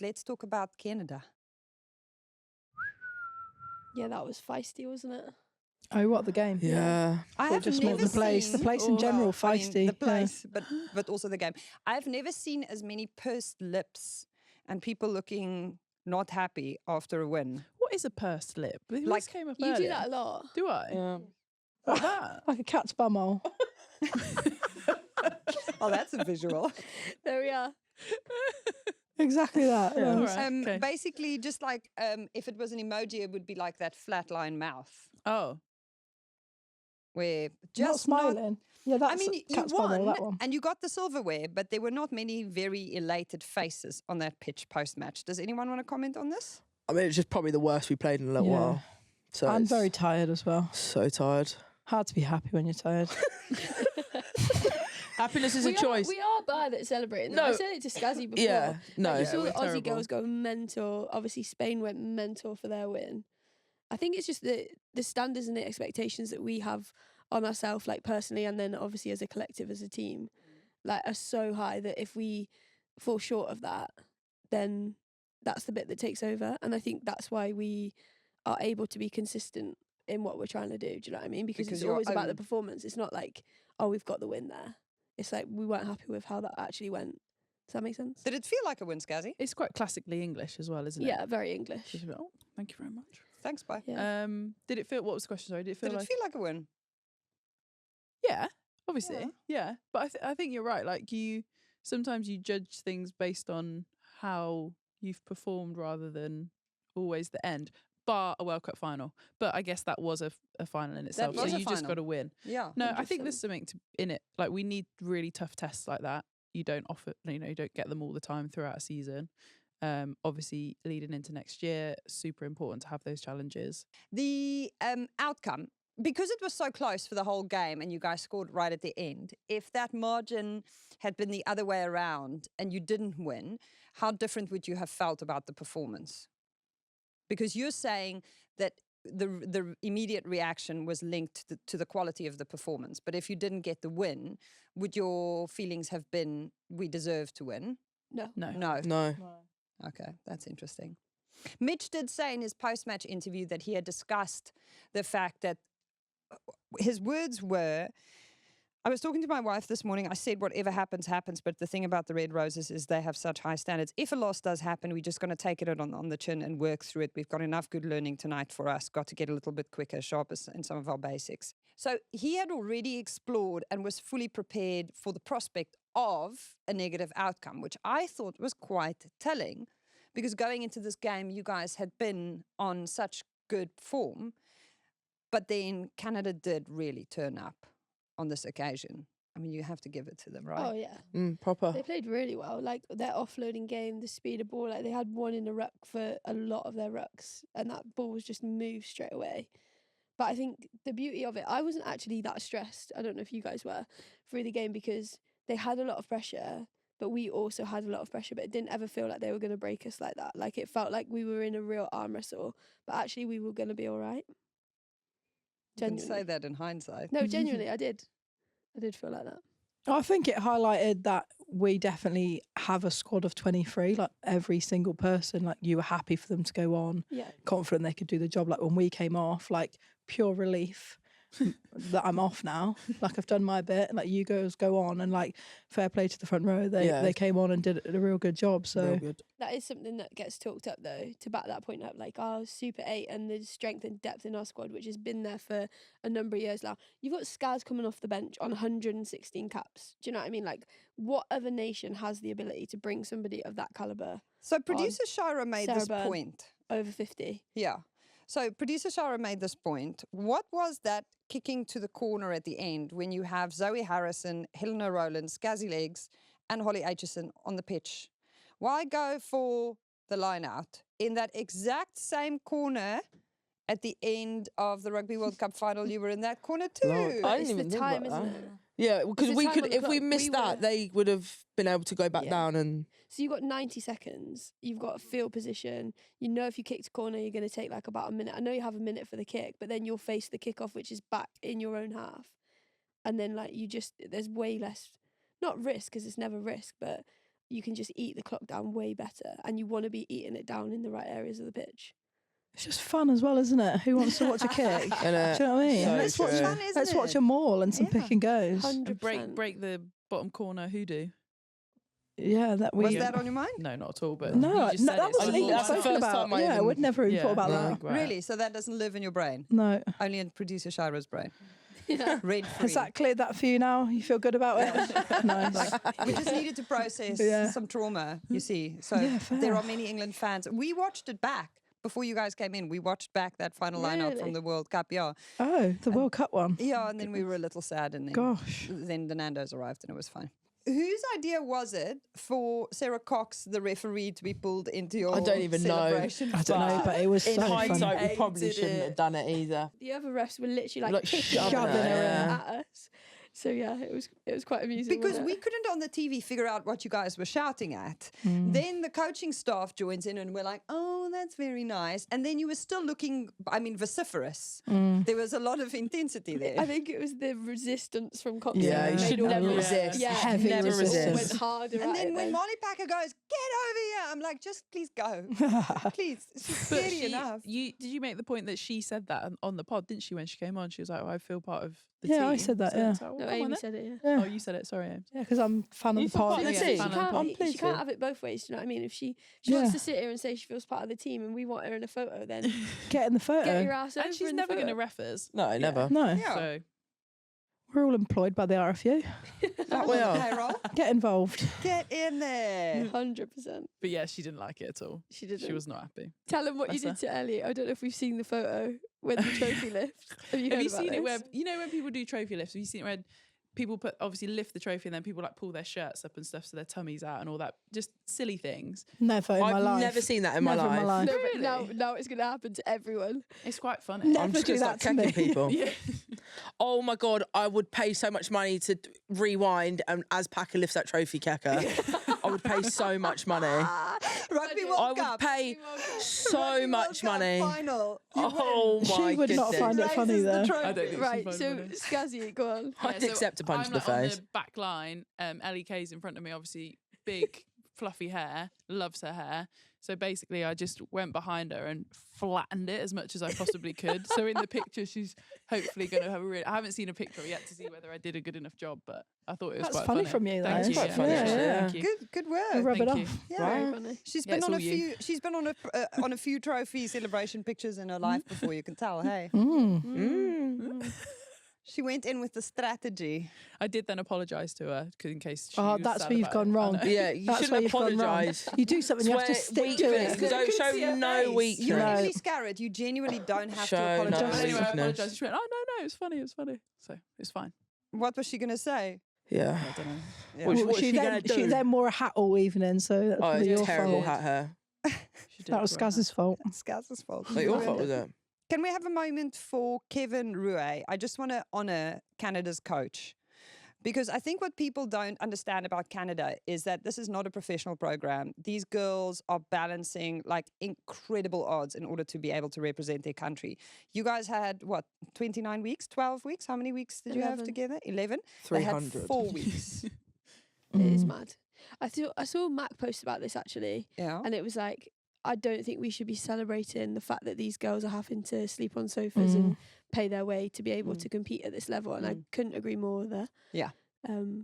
let's talk about Canada. Yeah, that was feisty, wasn't it? Oh, what, the game? Yeah. I have just never more the place. seen The place in general, well, I mean, feisty. the place, but also the game. I've never seen as many pursed lips and people looking not happy after a win. What is a pursed lip? This Like, came up You do earlier. that a lot. Do I? Yeah. What that? Like a cat's bumhole. Oh, that's a visual. There we are. Exactly that. Yeah, Yeah. all right. Okay. Basically, just like if it was an emoji, it would be like that flatline mouth Oh. where Not just not. smiling. Yeah, that's I mean, you cat's won bumhole, that one. and you got the silverware, but there were not many very elated faces on that pitch post-match. Does anyone want to comment on this? I mean, it's just probably the worst we played in a little Yeah. while. So I'm it's very tired as well. so tired. Hard to be happy when you're tired. Happiness is a we choice. We are bad at celebrating. No. I said it to Scazzy before. Yeah, no. Like, you Yeah, saw we're the Aussie terrible. girls go mental. Obviously, Spain went mental for their win. I think it's just the standards and the expectations that we have on ourselves, like personally, and then obviously as a collective, as a team, like are so high that if we fall short of that, then that's the bit that takes over. And I think that's why we are able to be consistent in what we're trying to do. Do you know what I mean? Because it's you're always about the own. performance. It's not like, oh, we've got the win there. It's like we weren't happy with how that actually went. Does that make sense? Did it feel like a win, Scazzy? It's quite classically English as well, isn't it? Yeah, very English. Just a bit, oh, thank you very much. Thanks, bye. Yeah. Did it feel? What was the question? Sorry, did it feel Did it like? feel like a win? Yeah, obviously, yeah. But I think you're right. Like sometimes you judge things based on how you've performed rather than always the end. Bar a World Cup final, but I guess that was a final in itself. So was a you just final. got to win. Yeah. No, I think 100%. there's something in it. Like we need really tough tests like that. You don't offer, you don't get them all the time throughout a season. Obviously, leading into next year, super important to have those challenges. The outcome, because it was so close for the whole game and you guys scored right at the end, if that margin had been the other way around and you didn't win, how different would you have felt about the performance? Because you're saying that the immediate reaction was linked to the quality of the performance. But if you didn't get the win, would your feelings have been, we deserve to win? No. No. Okay, that's interesting. Mitch did say in his post-match interview that he had discussed the fact that his words were, I was talking to my wife this morning, I said whatever happens, happens, but the thing about the Red Roses is they have such high standards. If a loss does happen, we're just going to take it on the chin and work through it. We've got enough good learning tonight for us, got to get a little bit quicker, sharper in some of our basics. So he had already explored and was fully prepared for the prospect of a negative outcome, which I thought was quite telling, because going into this game, you guys had been on such good form, but then Canada did really turn up on this occasion. I mean, you have to give it to them, right? Oh, yeah. Proper. They played really well. Like their offloading game, the speed of ball, like they had one in a ruck for a lot of their rucks, and that ball was just moved straight away. But I think the beauty of it, I wasn't actually that stressed. I don't know if you guys were through the game, because they had a lot of pressure, but we also had a lot of pressure, but it didn't ever feel like they were going to break us like that. Like it felt like we were in a real arm wrestle, but actually we were going to be all right. You can say that in hindsight. No, genuinely, I did feel like that. I think it highlighted that we definitely have a squad of 23, like every single person, like you were happy for them to go on, Yeah. confident they could do the job. Like when we came off, like pure relief that I'm off now. Like I've done my bit, like you girls go on, and like fair play to the front row. They came on and did a real good job. So Real good. That is something that gets talked up though, to back that point up, like our Super 8 and the strength and depth in our squad, which has been there for a number of years now. You've got Scaz coming off the bench on 116 caps. Do you know what I mean? Like, what other nation has the ability to bring somebody of that calibre? So producer Shira made Sarah this Byrne. point. Over 50. Yeah. So producer Shara made this point. What was that kicking to the corner at the end when you have Zoe Harrison, Helena Rowland, Scazzy Legs, and Holly Aitchison on the pitch? Why go for the line out in that exact same corner at the end of the Rugby World Cup final? You were in that corner too. Lord, I It's didn't the even think time, about isn't that. it? Yeah, because the we time could, on the if we clock. missed We that, were- they would have been able to go back Yeah. down and. So you've got 90 seconds. You've got a field position. You know if you kick to corner, you're going to take like about a minute. I know you have a minute for the kick, but then you'll face the kickoff, which is back in your own half. And then like there's way less, not risk because it's never risk, but you can just eat the clock down way better, and you want to be eating it down in the right areas of the pitch. It's just fun as well, isn't it? Who wants to watch a kick? Do you know what I mean? So let's watch, true. Fun, isn't let's watch it? a maul and some Yeah. pick and goes. 100%. And break the bottom corner hoodoo. Yeah, that we. Was that on your mind? No, not at all. But No, you just said that it's wasn't on even your that's the mind. spoken first about. time I Yeah, I even- would never even Yeah, thought about no, that. right. Really? So that doesn't live in your brain? No. Only in producer Shira's brain. Yeah. Rent free. Has that cleared that for you now? You feel good about it? Nice. We just needed to process Yeah. some trauma, you see. So Yeah, there fair. are many England fans. We watched it back before you guys came in. We watched back that final line-out Really? from the World Cup, yeah. Oh, the World Cup one. Yeah, and then we were a little sad, and then, Gosh. then the Nando's arrived, and it was fine. Whose idea was it for Sarah Cox, the referee, to be pulled into your I don't even know. celebration? I don't know, but it was In so hindsight, funny. we probably Hated shouldn't it. have done it either. The other refs were literally like, Like kicking shoving her her at us. So yeah, it was quite amusing. Because wasn't we it? couldn't on the TV figure out what you guys were shouting at. Mm. Then the coaching staff joins in and we're like, oh, that's very nice. And then you were still looking, I mean, vociferous. Mm. There was a lot of intensity there. I think it was the resistance from Cox. Yeah, you that should made all never the- resist. Yeah, Heavy Never just resist. went harder And at then it when then. Molly Packer goes, get over here, I'm like, just please go. Please. She's But scary enough. did you make the point that she said that on the pod, didn't she, when she came on? She was like, oh, I feel part of the team. Yeah, I said that, So yeah. it's like, well, No, come on Amy then. said it. Yeah. Yeah, Oh, you said it. Sorry, Ames. because I'm a fan You of the feel pod. part of the Yeah, team. she I'm can't, pleased she can't with. have it both ways. Do you know what I mean? If she wants to sit here and say she feels part of the team and we want her in a photo, then Get in the photo. get your ass over And she's in the never going to photo. ref us. No, never. No, Yeah. So we're all employed by the RFU. That we was are. the payroll. Get involved. Get in there. 100%. but yeah, she didn't like it at all. She didn't. She was not happy. Tell him what you Bless did to Ellie. I don't know if we've seen the photo when the trophy lift. Have you, Have heard you about seen it where, this? you know, when people do trophy lifts, have you seen it where people obviously lift the trophy and then people like pull their shirts up and stuff so their tummies out and all that, just silly things. Never in my I've life. never seen that in my Never life. in my life. No, but Really? now it's going to happen to everyone. It's quite funny. Never I'm just do going to start that to checking me. people. Yeah. Oh my God, I would pay so much money to rewind and as Packer lifts that trophy kecker. I would pay so much money. Rugby I World would Cup. pay so Rugby much World Cup money. Final. You Oh win. my She would not goodness. find it funny Raises the though. trophy. I don't think Right, she's so funny. Scazzy, go on. I'd so accept a punch I'm to the like on face. the back line. Ellie Kay's in front of me, obviously big, fluffy hair, loves her hair. So basically, I just went behind her and flattened it as much as I possibly could. So in the picture, she's hopefully going to have a real. I haven't seen a picture yet to see whether I did a good enough job, but I thought it was That's quite funny from you, though. Thank It's you. quite yeah. funny, Yeah, actually, yeah. Thank you. Good We'll work. rub it Thank you. off. Yeah. Very funny. She's Yeah, been it's on a all you. few. She's been on a few trophy celebration pictures in her life before. You can tell. Hey, she went in with the strategy. I did then apologise to her in case. She Oh, was that's sad where you've about gone it. I wrong. know. Yeah, you That's where shouldn't you've gone wrong. apologise. You do something, you have to stick to weakness. it. Don't show no weakness. You're No. really scared. You genuinely don't have Show to no apologize. Anyway, I weakness. apologised. She went, "Oh no, it was funny. It was funny." So it's fine. What was she going to say? Yeah. I don't know. Yeah. What- Well, what's she then, gonna do? she then wore a hat all evening, so that's Oh, probably it's your terrible fault. hat hair. She did That was wear a hat. Scaz's fault. Scaz's fault. Not your fault, was it? Can we have a moment for Kevin Rouet? I just want to honour Canada's coach. Because I think what people don't understand about Canada is that this is not a professional program. These girls are balancing like incredible odds in order to be able to represent their country. You guys had what, 29 weeks, 12 weeks? How many weeks did you have 11. together? 11? They had 300. 4 weeks. It is Mm. mad. I saw Mac post about this actually, Yeah. and it was like, I don't think we should be celebrating the fact that these girls are having to sleep on sofas and pay their way to be able to compete at this level. And I couldn't agree more with her. Yeah.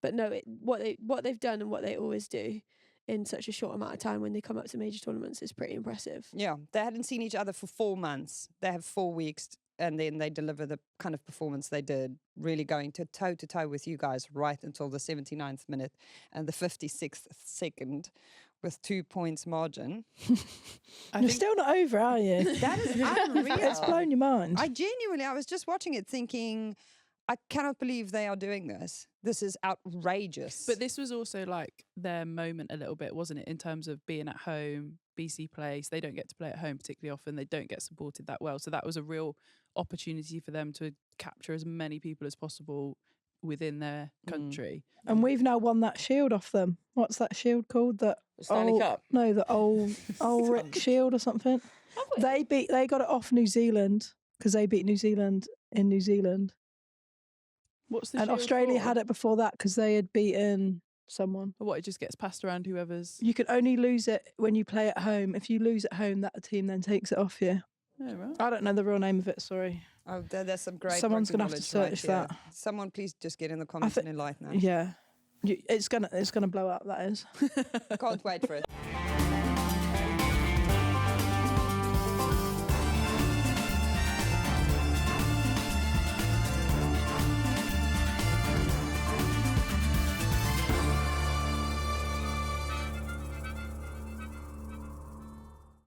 But no, what they've done and what they always do in such a short amount of time when they come up to major tournaments is pretty impressive. Yeah. They hadn't seen each other for 4 months. They have 4 weeks and then they deliver the kind of performance they did, really going to toe with you guys right until the 79th minute and the 56th second with 2 points margin. You're still not over, are you? That is unreal. It's blown your mind. I was just watching it thinking, I cannot believe they are doing this. This is outrageous. But this was also like their moment a little bit, wasn't it? In terms of being at home, BC Place, they don't get to play at home particularly often. They don't get supported that well. So that was a real opportunity for them to capture as many people as possible within their country. And we've now won that shield off them. What's that shield called? That Stanley old- Cup? No, the old Rick Shield or something. They got it off New Zealand because they beat New Zealand in New Zealand. What's the And shield Australia for? had it before that because they had beaten someone. Or what, it just gets passed around whoever's... You can only lose it when you play at home. If you lose at home, that team then takes it off you. Oh, right. I don't know the real name of it, sorry. Oh, there's some great. Someone's rugby gonna have to knowledge right search here. that. Someone please just get in the comments and enlighten us. Yeah. It's gonna blow up, that is. Can't wait for it.